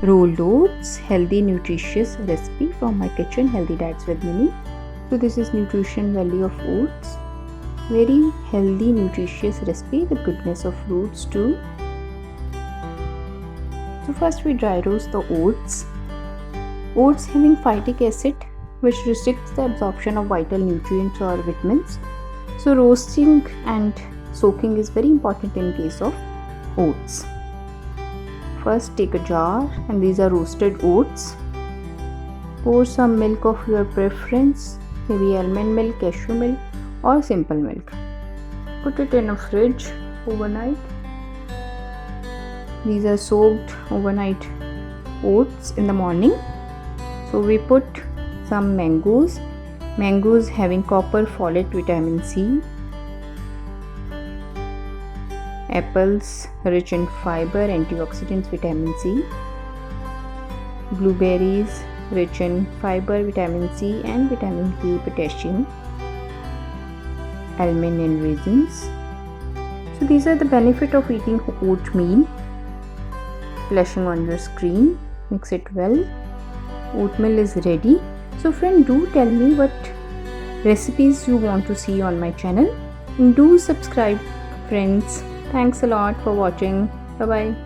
rolled oats, healthy nutritious recipe from my kitchen, Healthy Diets with Minnie. So this is nutrition value of oats. Very healthy nutritious recipe with goodness of fruits too. So first we dry roast the oats. Oats having phytic acid which restricts the absorption of vital nutrients or vitamins. So roasting and soaking is very important in case of oats. First take a jar and these are roasted oats. Pour some milk of your preference, maybe almond milk, cashew milk or simple milk. Put it in a fridge overnight. These are soaked overnight oats in the morning. So we put some mangoes. Mangoes having copper, folate, vitamin C. Apples rich in fiber, antioxidants, vitamin C. Blueberries rich in fiber, vitamin C and vitamin K, potassium. Almond and raisins. So these are the benefit of eating oatmeal. Flashing on your screen. Mix it well. Oatmeal is ready. So friend, do tell me what recipes you want to see on my channel and do subscribe friends. Thanks a lot for watching. Bye bye.